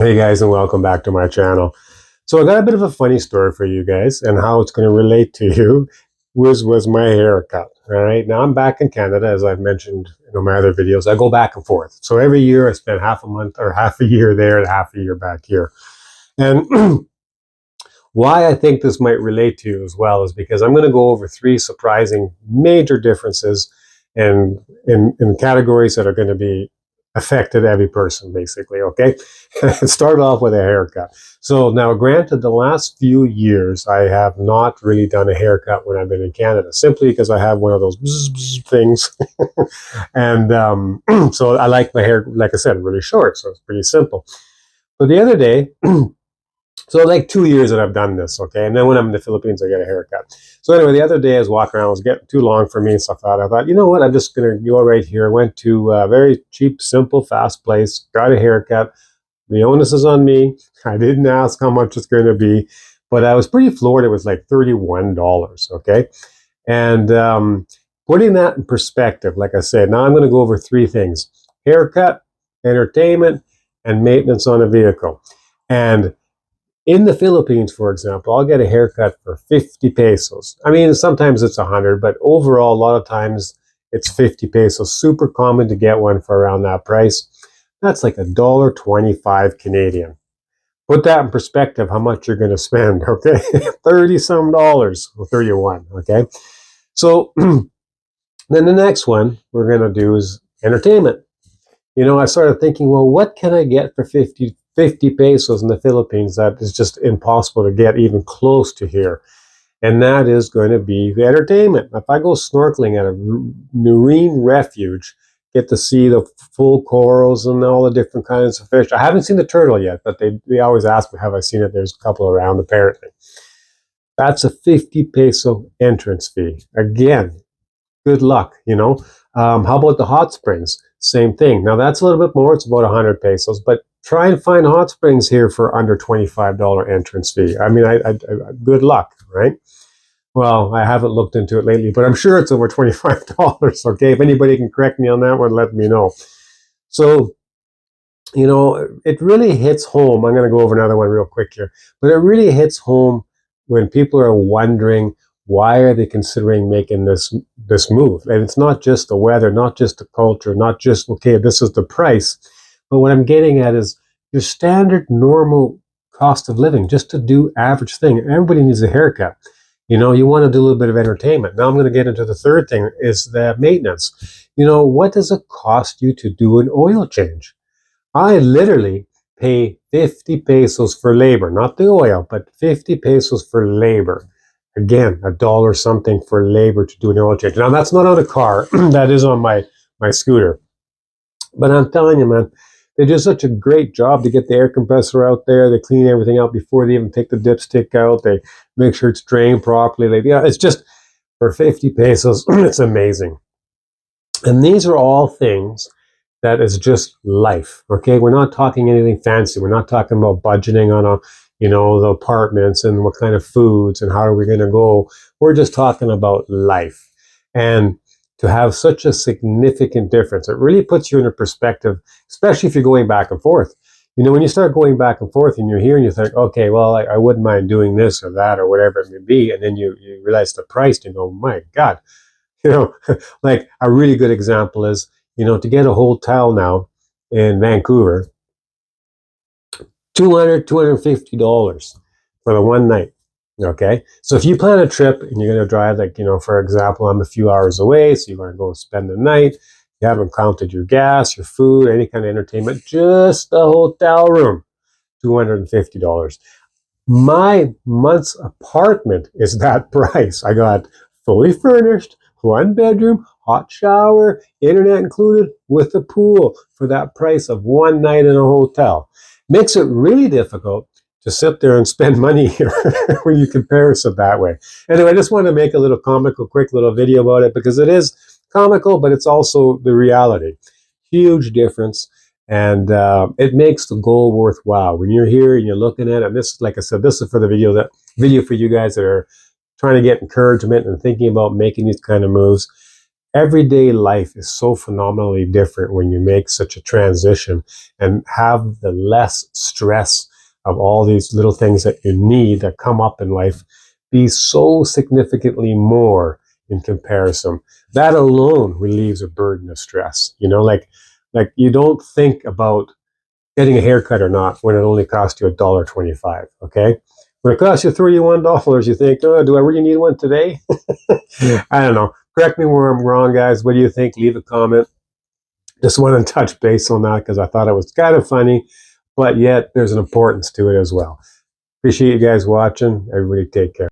Hey guys, and welcome back to my channel. So I got a bit of a funny story for you guys, and how it's going to relate to you was my haircut. All right, now I'm back in Canada, as I've mentioned in my other videos. I go back and forth, so every year I spend half a month or half a year there and half a year back here. And why I think this might relate to you as well is because I'm going to go over three surprising major differences in categories that are going to be affected every person, basically. Okay. Start off with a haircut. So now, granted, the last few years I have not really done a haircut when I've been in Canada, simply because I have one of those bzz, bzz things. And so I like my hair, like I said, really short, so it's pretty simple. But the other day, so like 2 years that I've done this, okay? And then when I'm in the Philippines, I get a haircut. So anyway, the other day I was walking around, it was getting too long for me, so I thought, you know what, I'm just gonna go right here. I went to a very cheap, simple, fast place, got a haircut. The onus is on me. I didn't ask how much it's gonna be, but I was pretty floored. It was like $31, okay? And putting that in perspective, like I said, now I'm gonna go over three things: haircut, entertainment, and maintenance on a vehicle. And in the Philippines, for example, I'll get a haircut for 50 pesos. I mean, sometimes it's 100, but overall, a lot of times it's 50 pesos. Super common to get one for around that price. That's like $1.25 Canadian. Put that in perspective, how much you're going to spend, okay? 30 some dollars, or 31, okay? So then the next one we're going to do is entertainment. I started thinking, well, what can I get for 50 pesos in the Philippines that is just impossible to get even close to here? And that is going to be the entertainment. If I go snorkeling at a marine refuge, get to see the full corals and all the different kinds of fish. I haven't seen the turtle yet, but they always ask me, have I seen it? There's a couple around, apparently. That's a 50 peso entrance fee. Again, good luck. How about the hot springs? Same thing. Now that's a little bit more. It's about 100 pesos, but try and find hot springs here for under $25 entrance fee. I mean, good luck, right? Well, I haven't looked into it lately, but I'm sure it's over $25. Okay, if anybody can correct me on that one, let me know. So, it really hits home. I'm going to go over another one real quick here, but it really hits home when people are wondering, why are they considering making this move? And it's not just the weather, not just the culture, not just, okay, this is the price. But what I'm getting at is your standard normal cost of living, just to do average thing. Everybody needs a haircut. You want to do a little bit of entertainment. Now I'm going to get into the third thing, is the maintenance. What does it cost you to do an oil change? I literally pay 50 pesos for labor, not the oil, but 50 pesos for labor. Again, a dollar something for labor to do an oil change. Now that's not on a car, that is on my scooter. But I'm telling you, man, they do such a great job to get the air compressor out there. They clean everything out before they even take the dipstick out. They make sure it's drained properly. It's just, for 50 pesos, it's amazing. And these are all things that is just life. Okay, we're not talking anything fancy. We're not talking about budgeting on the apartments and what kind of foods and how are we going to go. We're just talking about life. And to have such a significant difference, it really puts you in a perspective, especially if you're going back and forth. When you start going back and forth and you're here and you think, okay, well, I wouldn't mind doing this or that or whatever it may be. And then you realize the price and you go, my God, like a really good example is, to get a hotel now in Vancouver, $250 for the one night. Okay. So if you plan a trip and you're going to drive, like, for example, I'm a few hours away, so you're going to go spend the night. You haven't counted your gas, your food, any kind of entertainment, just the hotel room, $250. My month's apartment is that price. I got fully furnished, one bedroom, hot shower, internet included, with a pool for that price of one night in a hotel. Makes it really difficult to sit there and spend money here when you compare it that way. Anyway, I just want to make a little comical, quick little video about it, because it is comical, but it's also the reality. Huge difference. And it makes the goal worthwhile. When you're here and you're looking at it, and this, like I said, this is for the video for you guys that are trying to get encouragement and thinking about making these kind of moves. everyday life is so phenomenally different when you make such a transition and have the less stress of all these little things that you need that come up in life be so significantly more in comparison. That alone relieves a burden of stress. Like you don't think about getting a haircut or not when it only costs you $1.25. Okay, when it costs you $31, you think, oh, do I really need one today? I don't know. Correct me where I'm wrong, guys. What do you think? Leave a comment. Just want to touch base on that because I thought it was kind of funny, but yet there's an importance to it as well. Appreciate you guys watching. Everybody take care.